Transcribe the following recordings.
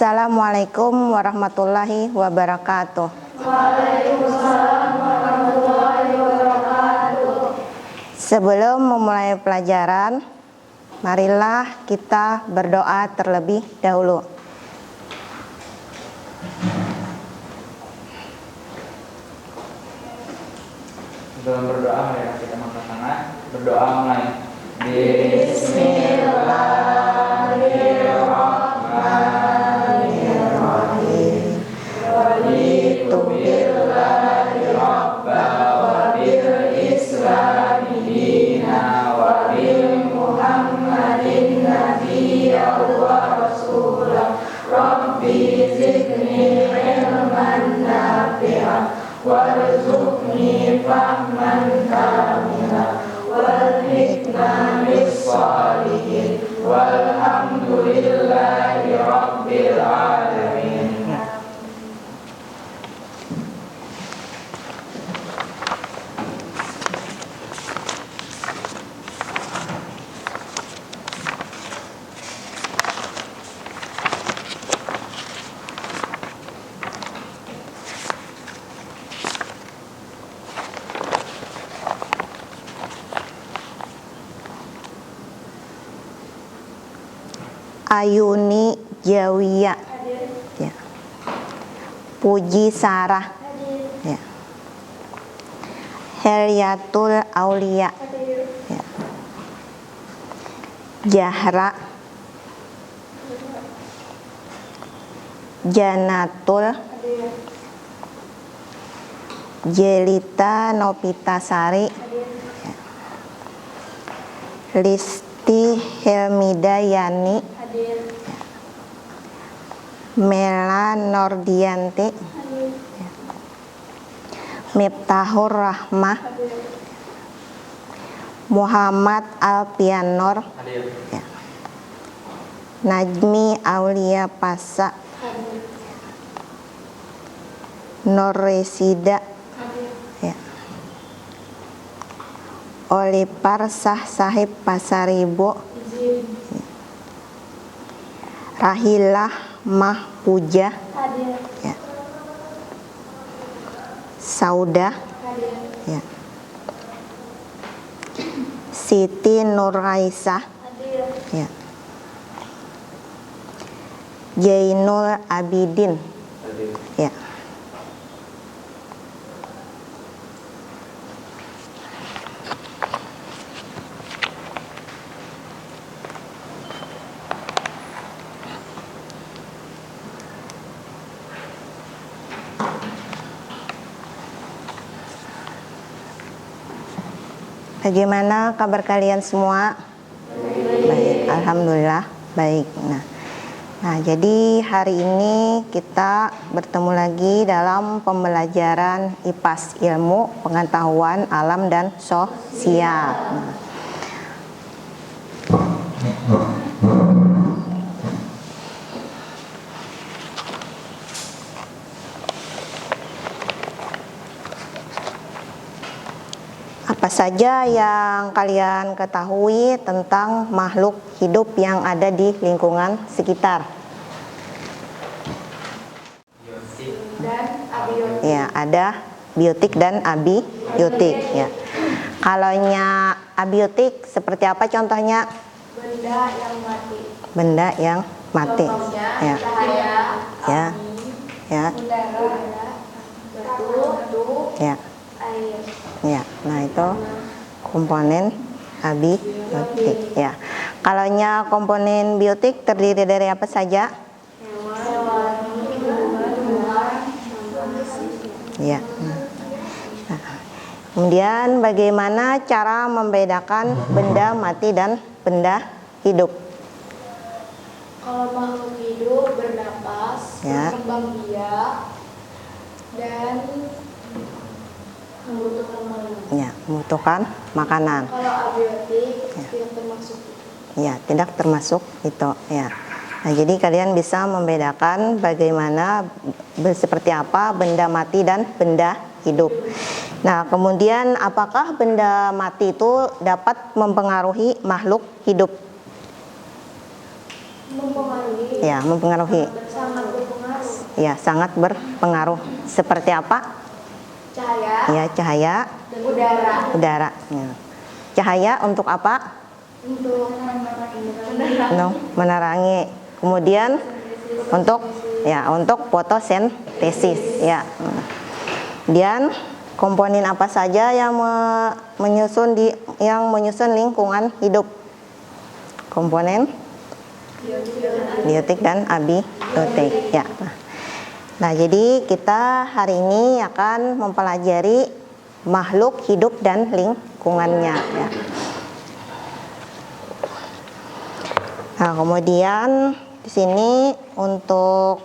Assalamualaikum warahmatullahi wabarakatuh. Waalaikumsalam warahmatullahi wabarakatuh. Sebelum memulai pelajaran, marilah kita berdoa terlebih dahulu. Sebelum berdoa, marilah kita mengangkat tangan. Berdoa mulai. Bismillahirrahmanirrahim. Raditu billahi rabba wa bil islami dina wa bil muhammadin nabiyya wa rasulah. Rabbi zidni ilman nafi'an warzuqni fahman kamila wal hikmah bis-shalihin walhamdulillahi rabbil alamin. Ayuni Jawiya, ya. Puji Sarah, ya. Helyatul Aulia, ya. Jahra, Janatul, Jelita Nopitasari, ya. Listi Helmidayani, Mela Nordianti, ya. Miftahur Rahmah, Muhammad Alpianor, ya. Najmi Aulia Pasa, Nur Resida, ya. Olipar Sah Sahib Pasaribo, Rahilah Mahpuja, ya. Sauda, ya. Siti Nuraisyah, ya. Jainul Abidin, ya. Bagaimana kabar kalian semua? Baik, alhamdulillah baik. Nah, jadi hari ini kita bertemu lagi dalam pembelajaran IPAS, ilmu pengetahuan alam dan sosial. Apa saja yang kalian ketahui tentang makhluk hidup yang ada di lingkungan sekitar? Biotik dan abiotik. Ya, ada biotik dan abiotik. Ya. Kalaunya abiotik seperti apa contohnya? Benda yang mati. Benda yang mati. Contohnya Ya. cahaya, Ya. api, Ya. udara, batu, Ya. air. Ya. Nah, itu komponen abiotik. Ya. Kalaunya komponen biotik terdiri dari apa saja? Hewan, tumbuhan, manusia. Ya. Nah, kemudian bagaimana cara membedakan benda mati dan benda hidup? Kalau makhluk hidup bernapas, Ya. berkembang biak, dan membutuhkan makanan. Ya, membutuhkan makanan. Kalau abiotik Ya. tidak termasuk. Ya, tidak termasuk itu. Ya. Nah, jadi kalian bisa membedakan bagaimana seperti apa benda mati dan benda hidup. Nah, kemudian apakah benda mati itu dapat mempengaruhi makhluk hidup? Mempengaruhi. Ya, mempengaruhi. Sangat ya sangat berpengaruh. Seperti apa? Cahaya. Ya, cahaya, Dan udara. udara. Ya. Cahaya untuk apa? Untuk menerangi. No, menerangi. Kemudian untuk fotosintesis ya. Kemudian komponen apa saja yang menyusun lingkungan hidup? Komponen biotik dan abiotik ya. Nah, jadi kita hari ini akan mempelajari makhluk hidup dan lingkungannya ya. Nah, kemudian di sini untuk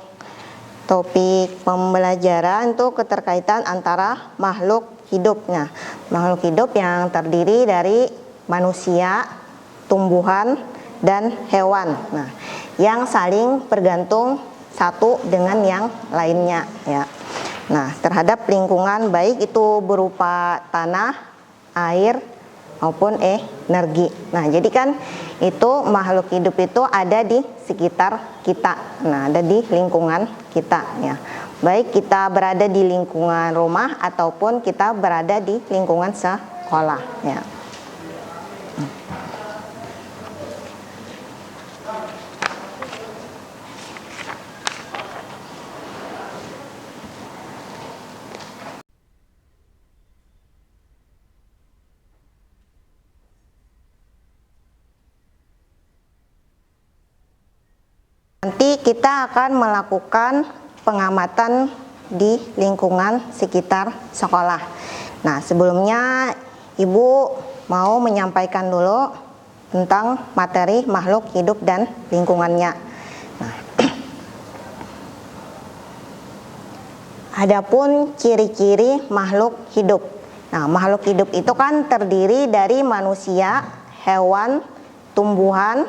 topik pembelajaran itu keterkaitan antara makhluk hidup. Nah, makhluk hidup yang terdiri dari manusia, tumbuhan, dan hewan. Nah, yang saling bergantung satu dengan yang lainnya ya. Nah, terhadap lingkungan baik itu berupa tanah, air maupun energi. Nah, jadi kan itu makhluk hidup itu ada di sekitar kita. Nah, ada di lingkungan kita ya. Baik kita berada di lingkungan rumah ataupun kita berada di lingkungan sekolah ya. Nanti kita akan melakukan pengamatan di lingkungan sekitar sekolah. Nah, sebelumnya Ibu mau menyampaikan dulu tentang materi makhluk hidup dan lingkungannya. Nah, adapun ciri-ciri makhluk hidup. Nah, makhluk hidup itu kan terdiri dari manusia, hewan, tumbuhan.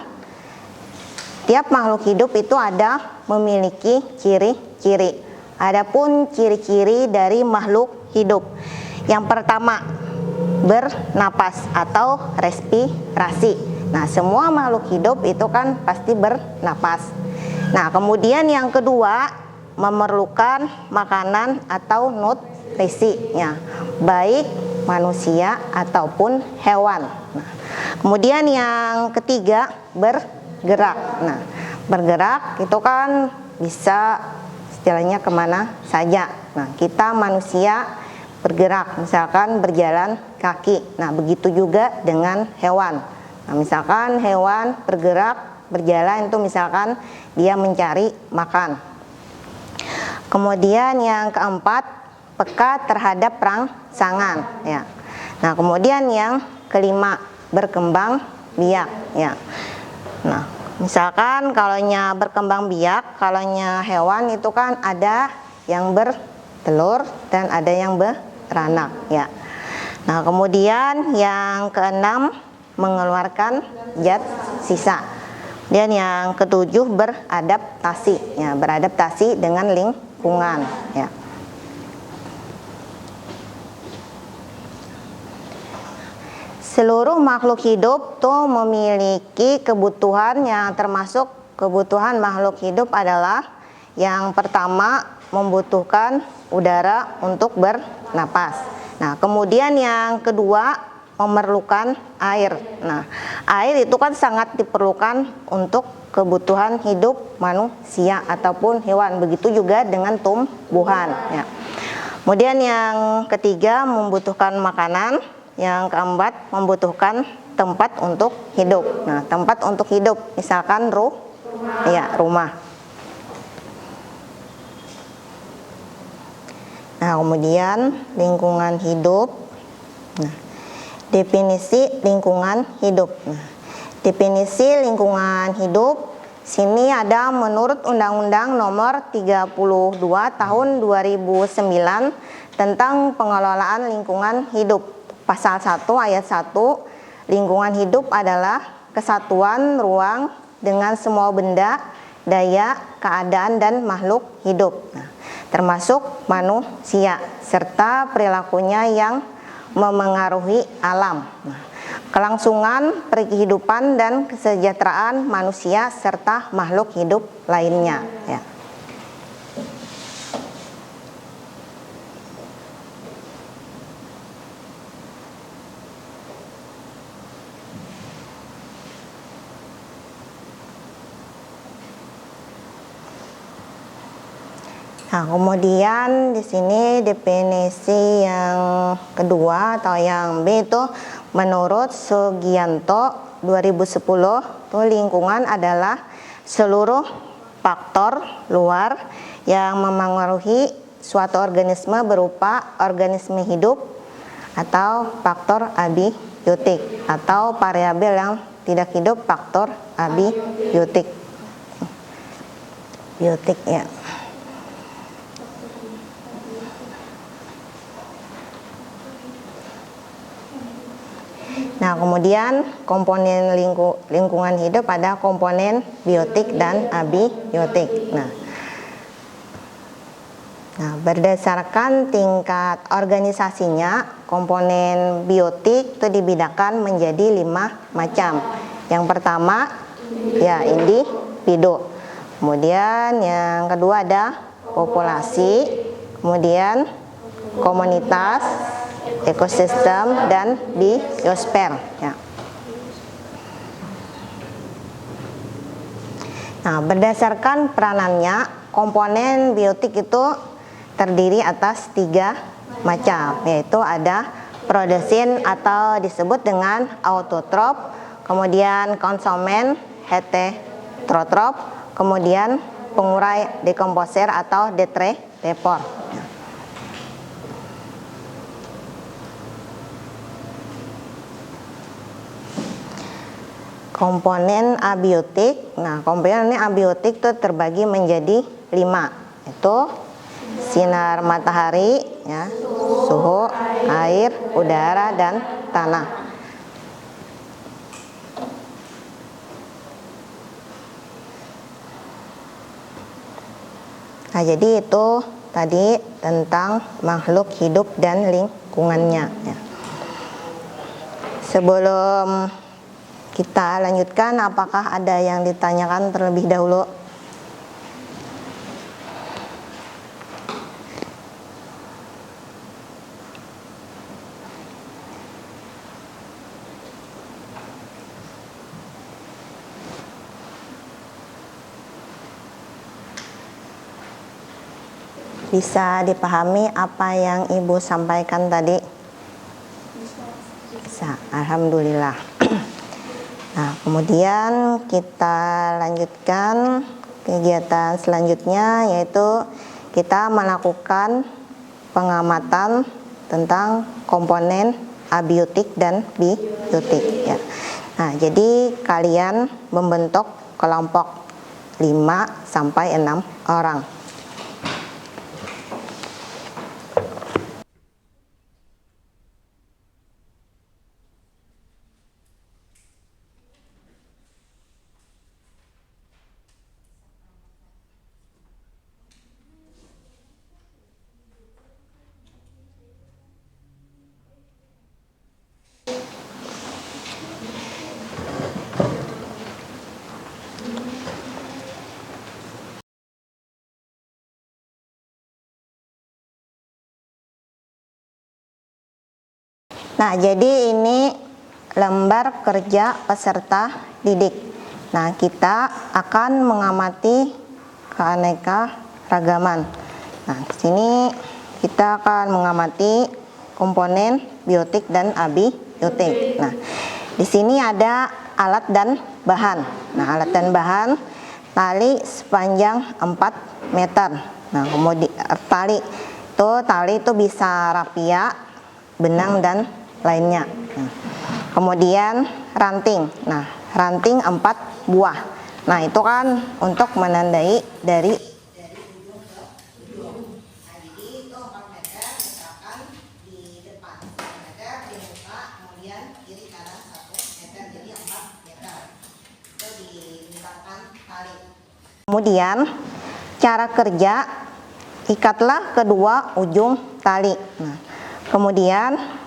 Tiap makhluk hidup itu ada memiliki ciri-ciri. Adapun ciri-ciri dari makhluk hidup. Yang pertama, bernapas atau respirasi. Nah, semua makhluk hidup itu kan pasti bernapas. Nah, kemudian yang kedua, memerlukan makanan atau nutrisi, ya, baik manusia ataupun hewan. Nah, kemudian yang ketiga, bergerak. Nah, bergerak itu kan bisa istilahnya kemana saja. Nah, kita manusia bergerak, misalkan berjalan kaki. Nah, begitu juga dengan hewan. Nah, misalkan hewan bergerak, berjalan itu misalkan dia mencari makan. Kemudian yang keempat, peka terhadap rangsangan, ya. Nah, kemudian yang kelima, berkembang biak, ya. Nah, misalkan kalaunya berkembang biak, kalaunya hewan itu kan ada yang bertelur dan ada yang beranak, ya. Nah, kemudian yang keenam, mengeluarkan zat sisa. Dan yang ketujuh, beradaptasi, ya, beradaptasi dengan lingkungan, ya. Seluruh makhluk hidup tuh memiliki kebutuhan, yang termasuk kebutuhan makhluk hidup adalah yang pertama membutuhkan udara untuk bernapas. Nah, kemudian yang kedua memerlukan air. Nah, air itu kan sangat diperlukan untuk kebutuhan hidup manusia ataupun hewan. Begitu juga dengan tumbuhan, ya. Kemudian yang ketiga membutuhkan makanan. Yang keempat membutuhkan tempat untuk hidup. Nah, tempat untuk hidup misalkan rumah. Nah, kemudian lingkungan hidup. Nah, definisi lingkungan hidup. Nah, definisi lingkungan hidup sini ada menurut Undang-Undang Nomor 32 Tahun 2009 tentang pengelolaan lingkungan hidup. Pasal 1 ayat 1, lingkungan hidup adalah kesatuan ruang dengan semua benda, daya, keadaan, dan makhluk hidup. Nah, termasuk manusia serta perilakunya yang memengaruhi alam. Nah, kelangsungan kehidupan dan kesejahteraan manusia serta makhluk hidup lainnya, ya. Nah, kemudian di sini definisi yang kedua atau yang B itu menurut Sugianto 2010 tuh lingkungan adalah seluruh faktor luar yang memengaruhi suatu organisme berupa organisme hidup atau faktor abiotik atau variabel yang tidak hidup faktor abiotik. Biotik ya. Nah, kemudian komponen lingkungan hidup ada komponen biotik dan abiotik. Nah, berdasarkan tingkat organisasinya, komponen biotik itu dibedakan menjadi 5 macam. Yang pertama, ya individu. Kemudian yang kedua ada populasi, kemudian komunitas, ekosistem, dan biosfer. Ya. Nah, berdasarkan peranannya, komponen biotik itu terdiri atas 3 macam, yaitu ada produsen atau disebut dengan autotrop, kemudian konsumen heterotrop, kemudian pengurai dekomposer atau detrepor. Komponen abiotik, nah komponen abiotik itu terbagi menjadi 5, itu sinar matahari, ya, suhu, air, udara, dan tanah. Nah, jadi itu tadi tentang makhluk hidup dan lingkungannya. Ya. Sebelum kita lanjutkan, apakah ada yang ditanyakan terlebih dahulu? Bisa dipahami apa yang Ibu sampaikan tadi? Bisa, alhamdulillah. Nah, kemudian kita lanjutkan kegiatan selanjutnya, yaitu kita melakukan pengamatan tentang komponen abiotik dan biotik. Ya. Nah, jadi kalian membentuk kelompok 5 sampai 6 orang. Nah, jadi ini lembar kerja peserta didik. Nah, kita akan mengamati keanekaragaman. Nah, di sini kita akan mengamati komponen biotik dan abiotik. Nah, di sini ada alat dan bahan. Nah, alat dan bahan, tali sepanjang 4 meter. Nah, kemudian tali itu bisa rapia, benang, dan lainnya. Nah, kemudian ranting. Nah, ranting 4 buah. Nah, itu kan untuk menandai dari ujung ke ujung. Nah, jadi itu 4 meter, misalkan di depan 1 meter, di muka, kemudian kiri kanan 1 meter, jadi 4 meter. Itu dilingkarkan tali. Kemudian cara kerja, ikatlah kedua ujung tali. Nah, kemudian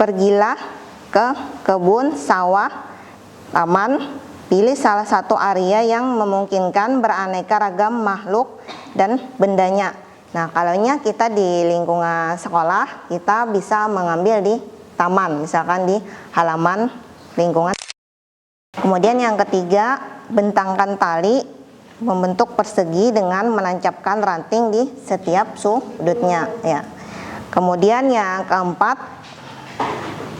pergilah ke kebun, sawah, taman, pilih salah satu area yang memungkinkan beraneka ragam makhluk dan bendanya. Nah, kalaunya kita di lingkungan sekolah, kita bisa mengambil di taman, misalkan di halaman lingkungan. Kemudian yang ketiga, bentangkan tali membentuk persegi dengan menancapkan ranting di setiap sudutnya ya. Kemudian yang keempat,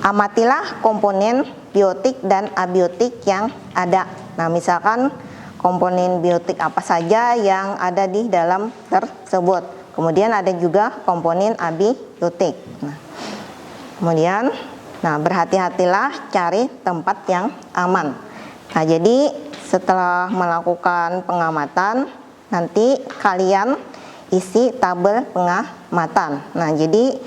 amatilah komponen biotik dan abiotik yang ada. Nah, misalkan komponen biotik apa saja yang ada di dalam tersebut. Kemudian ada juga komponen abiotik. Kemudian, berhati-hatilah cari tempat yang aman. Nah, jadi setelah melakukan pengamatan, nanti kalian isi tabel pengamatan. Nah, jadi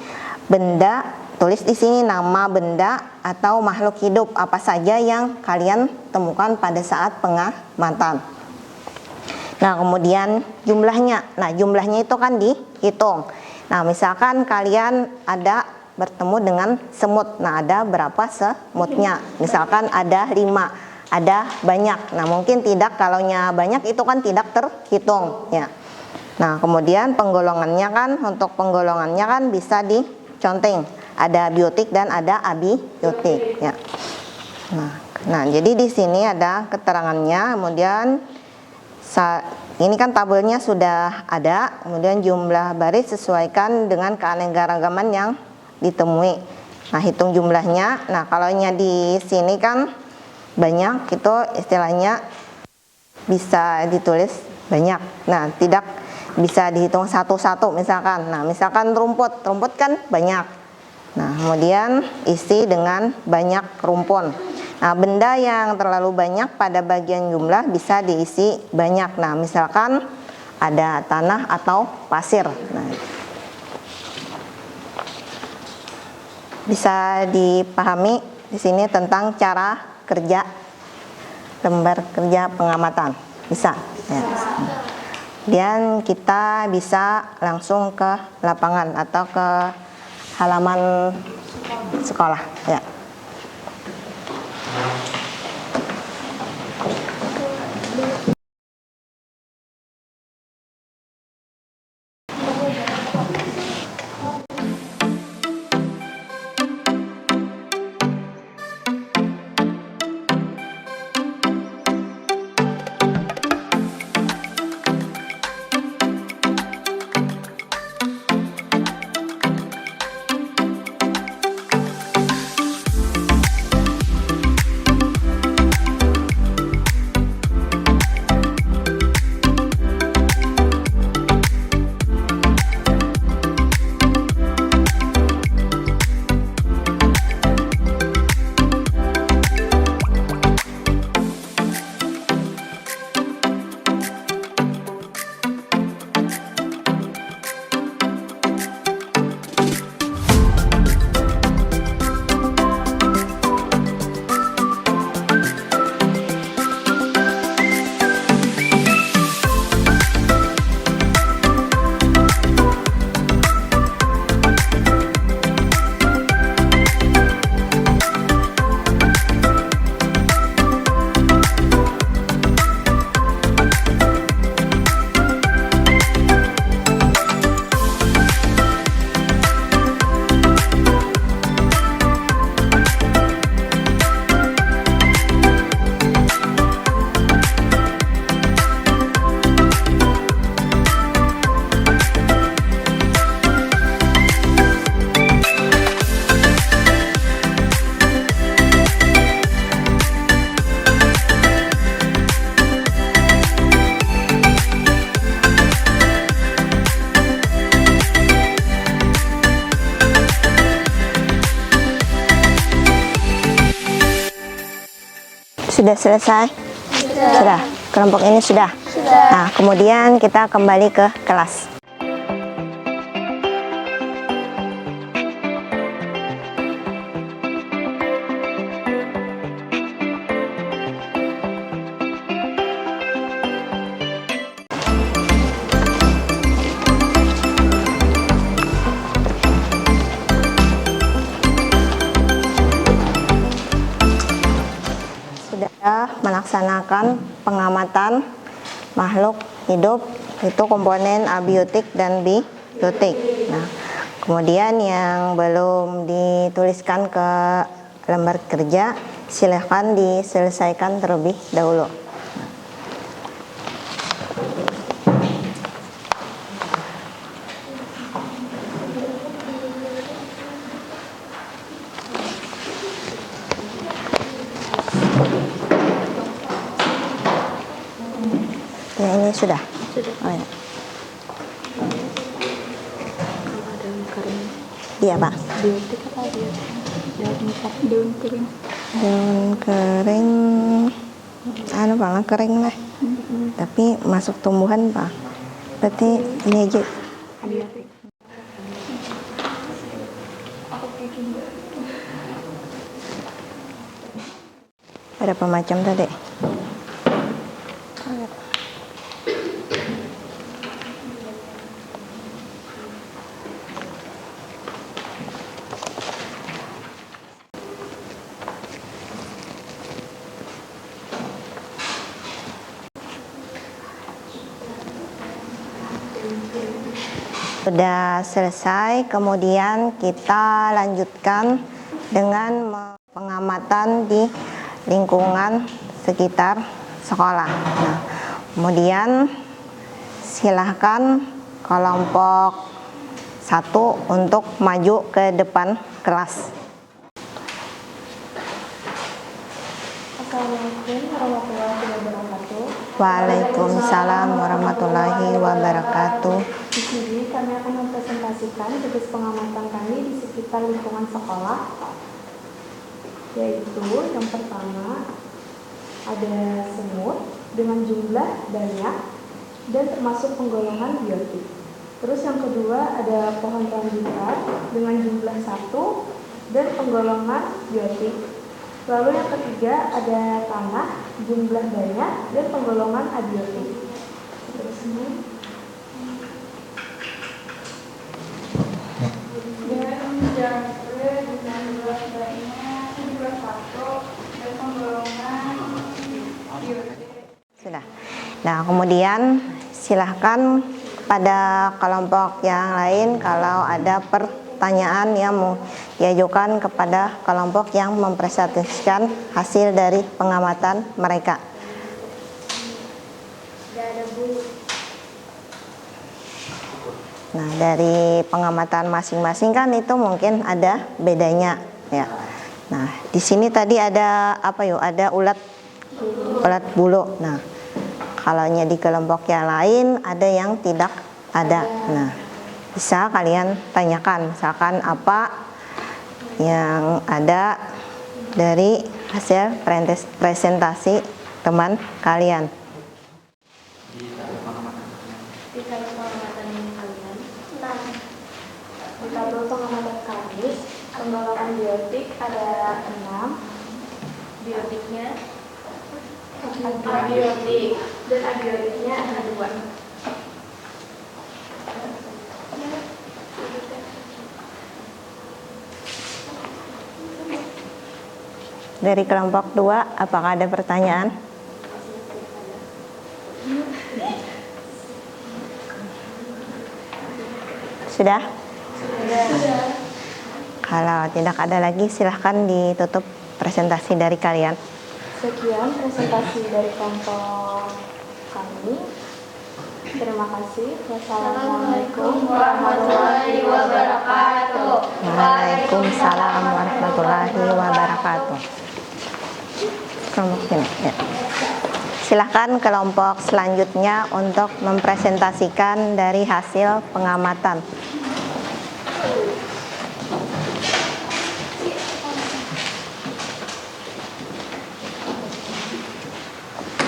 benda, tulis di sini nama benda atau makhluk hidup apa saja yang kalian temukan pada saat pengamatan. Nah, kemudian jumlahnya. Nah, jumlahnya itu kan dihitung. Nah, misalkan kalian ada bertemu dengan semut. Nah, ada berapa semutnya? Misalkan ada 5, ada banyak. Nah, mungkin tidak, kalaunya banyak itu kan tidak terhitung ya. Nah, kemudian penggolongannya kan, untuk penggolongannya kan bisa diconteng. Ada biotik dan ada abiotik ya. Nah, jadi di sini ada keterangannya. Kemudian ini kan tabelnya sudah ada. Kemudian jumlah baris sesuaikan dengan keanekaragaman yang ditemui. Nah, hitung jumlahnya. Nah, kalaunya di sini kan banyak, itu istilahnya bisa ditulis banyak. Nah, tidak bisa dihitung satu-satu misalkan. Nah, misalkan rumput kan banyak. Nah, kemudian isi dengan banyak rumpun. Nah, benda yang terlalu banyak pada bagian jumlah bisa diisi banyak. Nah, misalkan ada tanah atau pasir. Nah, bisa dipahami di sini tentang cara kerja lembar kerja pengamatan. Bisa ya. Dan kita bisa langsung ke lapangan atau ke halaman sekolah ya. Sudah selesai? Sudah. Kelompok ini sudah? Sudah. Nah, kemudian kita kembali ke kelas. Melaksanakan pengamatan makhluk hidup, itu komponen abiotik dan biotik. Nah, kemudian yang belum dituliskan ke lembar kerja, silahkan diselesaikan terlebih dahulu. Sudah? Sudah. Oh ya. Daun kering. Iya, Pak. Biotik apa biotik? Daun kering. Daun kering, anu Pak, kering lah. Tapi masuk tumbuhan Pak. Berarti ini aja. Biotik. Berapa macam tadi? Sudah selesai, kemudian kita lanjutkan dengan pengamatan di lingkungan sekitar sekolah. Nah, kemudian silahkan kelompok 1 untuk maju ke depan kelas. Assalamualaikum warahmatullahi wabarakatuh. Waalaikumsalam warahmatullahi wabarakatuh. Di sini kami akan mempresentasikan tugas pengamatan kami di sekitar lingkungan sekolah, yaitu yang pertama ada semut dengan jumlah banyak dan termasuk penggolongan biotik. Terus yang kedua ada pohon rambutan dengan jumlah 1 dan penggolongan biotik. Lalu yang ketiga ada tanah jumlah banyak dan penggolongan abiotik. Terusnya dan jangkrik dengan jumlah banyak jumlah 1 dan penggolongan biotik. Sudah. Nah, kemudian silahkan pada kelompok yang lain kalau ada pertanyaan yang mau diajukan kepada kelompok yang mempresentasikan hasil dari pengamatan mereka. Nah, dari pengamatan masing-masing kan itu mungkin ada bedanya ya. Nah, di sini tadi ada apa yuk? Ada ulat bulu. Nah, kalau di kelompok yang lain ada yang tidak ada. Nah, bisa kalian tanyakan misalkan apa yang ada dari hasil presentasi teman kalian. Di tabel pengamatan. Di tabel pengamatan kalian. Nah, di tabel pengamatan kami penggolongan biotik ada 6. Biotiknya abiotik dan abiotiknya ada 2. Dari kelompok 2, apakah ada pertanyaan? Sudah? Sudah. Kalau tidak ada lagi, silahkan ditutup presentasi dari kalian. Sekian presentasi dari kelompok kami. Terima kasih. Wassalamualaikum warahmatullahi wabarakatuh. Waalaikumsalam warahmatullahi wabarakatuh. Kelompok ini, ya. Silahkan kelompok selanjutnya untuk mempresentasikan dari hasil pengamatan.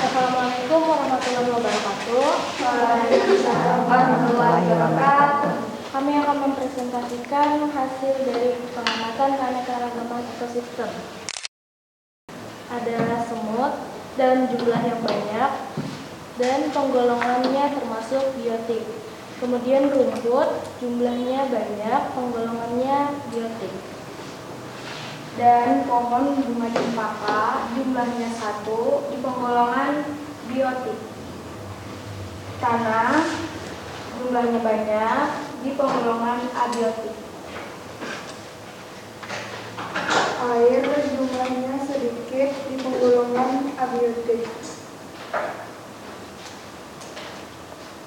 Assalamualaikum warahmatullahi wabarakatuh. Waalaikumsalam warahmatullahi wabarakatuh. Kami akan mempresentasikan hasil dari pengamatan keanekaragaman ekosistem. Ada semut dalam jumlah yang banyak dan penggolongannya termasuk biotik. Kemudian rumput jumlahnya banyak, penggolongannya biotik. Dan pohon bunga cempaka jumlahnya 1 di penggolongan biotik. Tanah jumlahnya banyak di penggolongan abiotik. Air jumlahnya sedikit di penggolongan abiotik.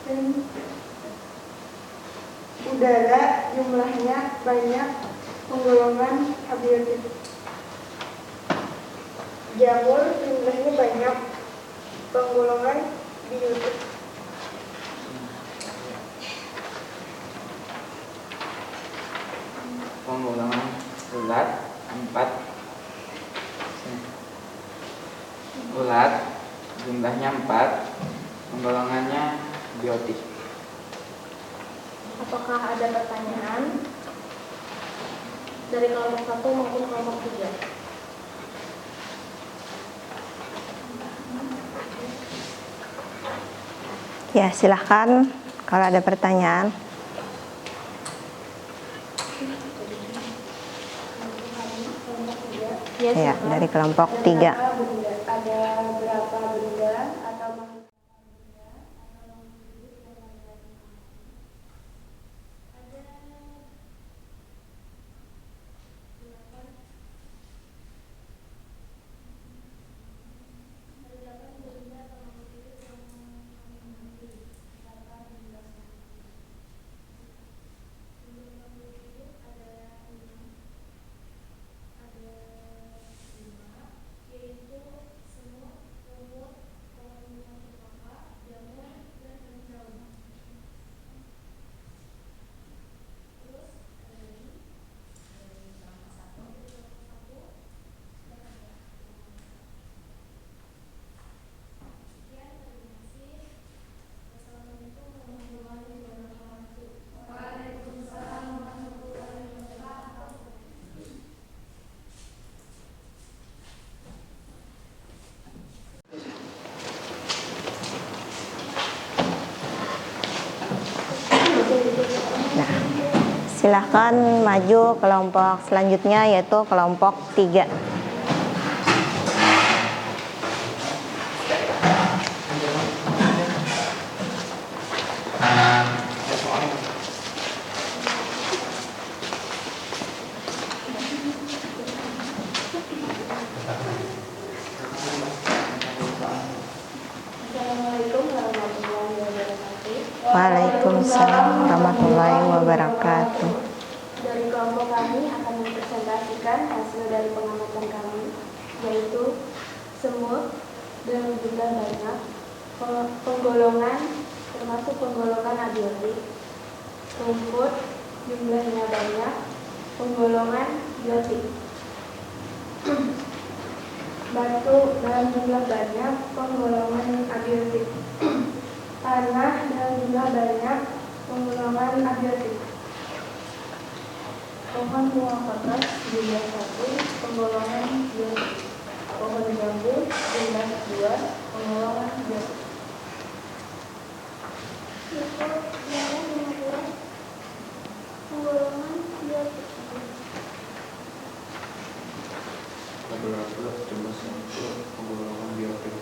Dan udara jumlahnya banyak, penggolongan abiotik. Jamur jumlahnya banyak, penggolongan biotik. penggolongan ulat 4. Ulat jumlahnya 4, penggolongannya biotik. Apakah ada pertanyaan dari kelompok 1 maupun kelompok 3? Ya, silahkan kalau ada pertanyaan. Ya, silakan. dari kelompok 3. Ada berapa benda atau Nah, silahkan maju kelompok selanjutnya yaitu kelompok 3. Assalamualaikum warahmatullahi wabarakatuh. Waalaikumsalam warahmatullahi wabarakatuh. Dari kelompok kami akan mempresentasikan hasil dari pengamatan kami, yaitu semut dengan jumlah banyak, penggolongan termasuk penggolongan abiotik, rumput jumlahnya banyak, penggolongan biotik, batu dalam jumlah banyak, penggolongan abiotik, tanah dalam jumlah banyak, penggolongan abiotik, pohon buah kertas jumlah 1, penggolongan biotik, pohon jambu jumlah 2, penggolongan biotik. Penggolongan biotik. Berapa jumlah penggolongan biotik?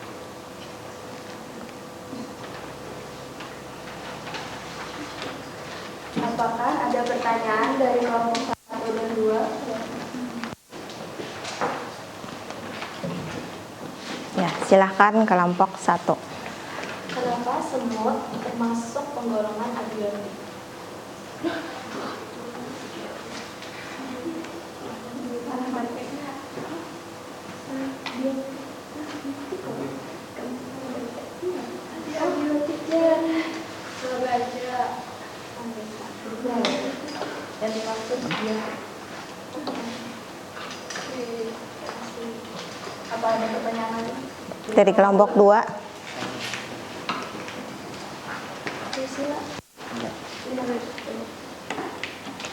Apakah ada pertanyaan dari kelompok 1 dan 2? Ya, silahkan kelompok 1. Kenapa semut termasuk penggolongan abiotik? Dan dimaksud dia. Apa ada pertanyaan? Dari kelompok 2.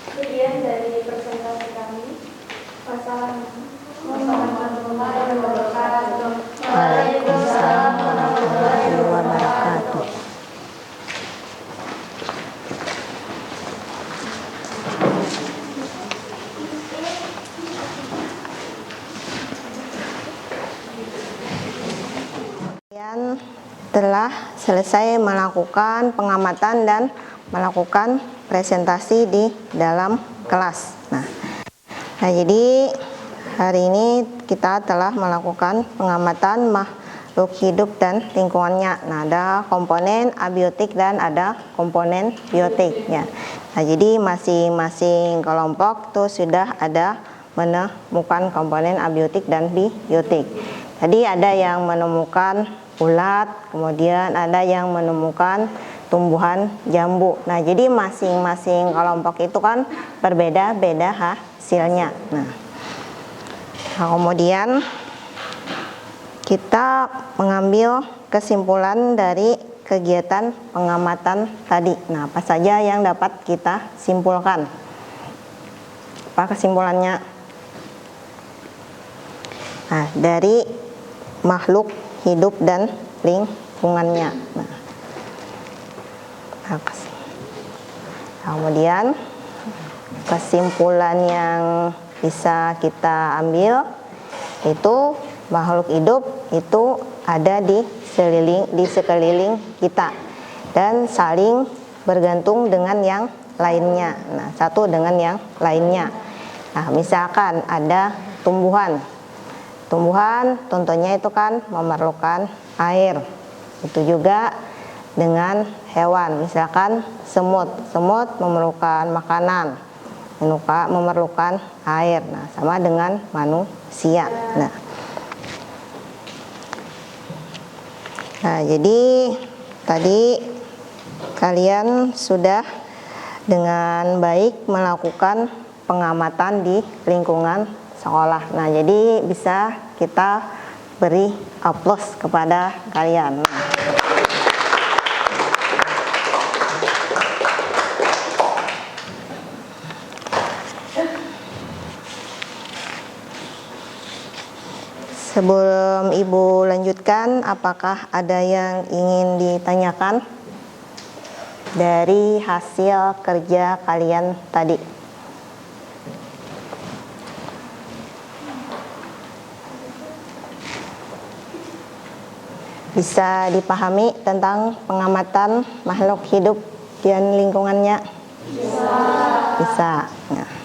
Kemudian dari presentasi kami, warahmatullahi wabarakatuh. Waalaikumsalam warahmatullahi wabarakatuh. Kalian telah selesai melakukan pengamatan dan melakukan presentasi di dalam kelas. Nah, jadi hari ini kita telah melakukan pengamatan makhluk hidup dan lingkungannya. Nah, ada komponen abiotik dan ada komponen biotik ya. Nah, jadi masing-masing kelompok tuh sudah ada menemukan komponen abiotik dan biotik. Tadi ada yang menemukan ulat, kemudian ada yang menemukan tumbuhan jambu. Nah, jadi masing-masing kelompok itu kan berbeda-beda hasilnya. Nah, kemudian kita mengambil kesimpulan dari kegiatan pengamatan tadi. Nah, apa saja yang dapat kita simpulkan? Apa kesimpulannya? Nah, dari makhluk hidup dan lingkungannya. Nah, kemudian kesimpulan yang bisa kita ambil itu makhluk hidup itu ada di sekeliling kita dan saling bergantung dengan yang lainnya. Nah, satu dengan yang lainnya. Nah, misalkan ada tumbuhan tentunya itu kan memerlukan air. Itu juga dengan hewan, misalkan semut memerlukan makanan, memerlukan air. Nah, sama dengan manusia. Nah, jadi tadi kalian sudah dengan baik melakukan pengamatan di lingkungan sekolah. Nah, jadi bisa kita beri aplaus kepada kalian. Sebelum Ibu lanjutkan, apakah ada yang ingin ditanyakan dari hasil kerja kalian tadi? Bisa dipahami tentang pengamatan makhluk hidup dan lingkungannya? Bisa. Nah.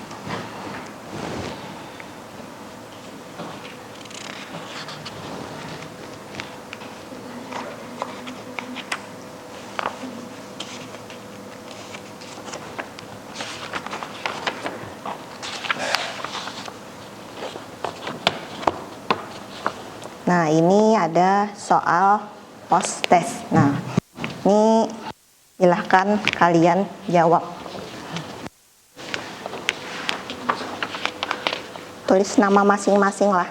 Nah, ini ada soal post test. Nah, ini silahkan kalian jawab. Tulis nama masing-masing lah.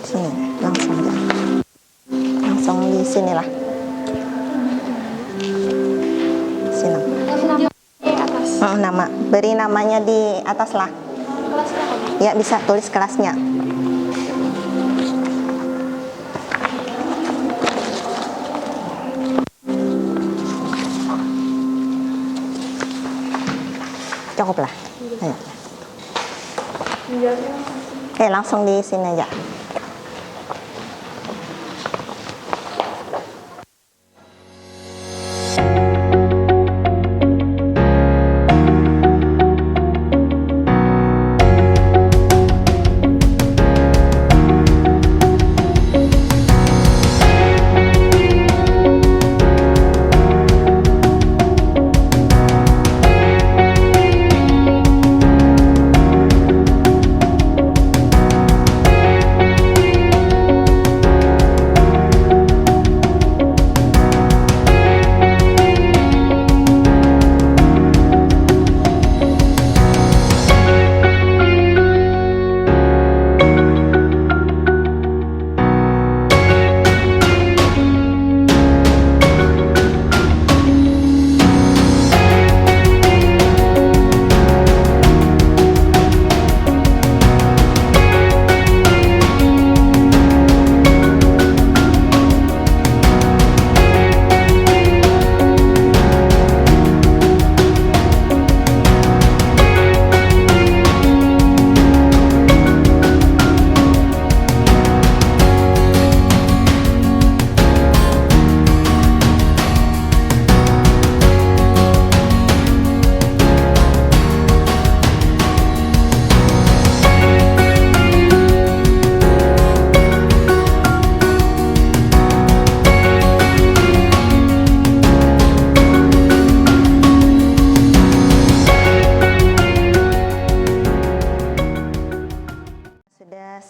Sini, langsung aja. Langsung di sinilah. Sini. Nama, beri namanya di atas lah. Ya, bisa tulis kelasnya. Cukup lah. Ayo. Langsung di sini aja.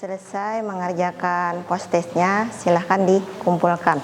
selesai mengerjakan post-testnya, silahkan dikumpulkan.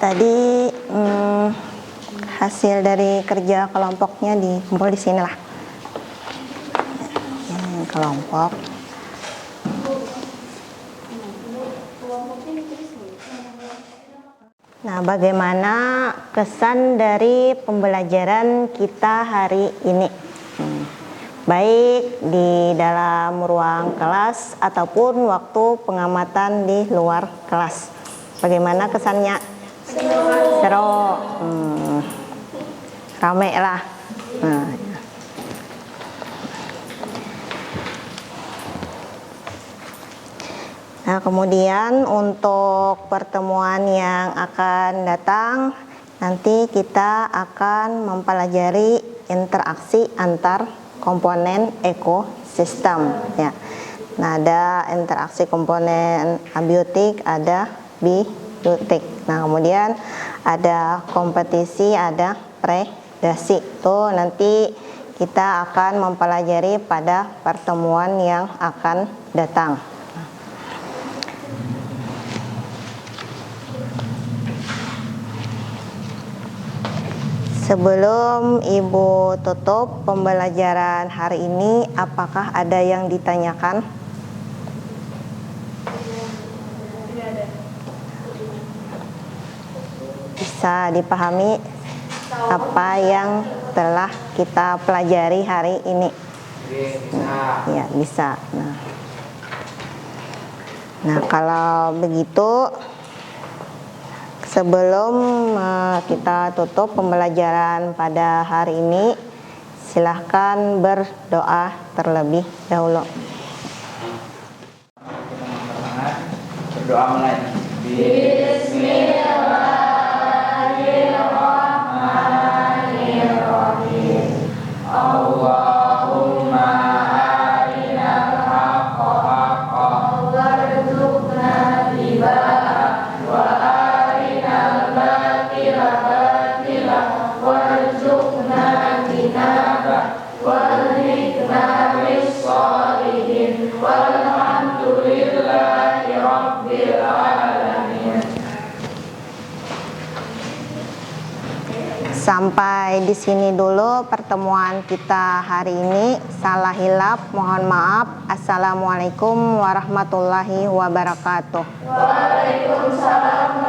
Tadi hasil dari kerja kelompoknya dikumpul di sini lah. Kelompok. Nah, bagaimana kesan dari pembelajaran kita hari ini? Baik di dalam ruang kelas ataupun waktu pengamatan di luar kelas. Bagaimana kesannya? Seru. Rame lah. Nah, kemudian untuk pertemuan yang akan datang, nanti kita akan mempelajari interaksi antar komponen ekosistem. Ya. Nah, ada interaksi komponen abiotik, ada biotik. Nah, kemudian ada kompetisi, ada predasi. Tuh nanti kita akan mempelajari pada pertemuan yang akan datang. Sebelum Ibu tutup pembelajaran hari ini, apakah ada yang ditanyakan? Bisa dipahami apa yang telah kita pelajari hari ini? Ya, bisa. Nah, kalau begitu, sebelum kita tutup pembelajaran pada hari ini, silahkan berdoa terlebih dahulu. Berdoa mulai. Bismillahirrahmanirrahim. Allahumma arinal haqqa haqqan warzuqna ittiba'ah wa arinal batila batila warzuqna ijtinabah walhiqna bis-shalihin walhamdulillahi rabbil alamin. Sampai di sini dulu pertemuan kita hari ini. Salah hilap, mohon maaf. Assalamualaikum warahmatullahi wabarakatuh. Waalaikumsalam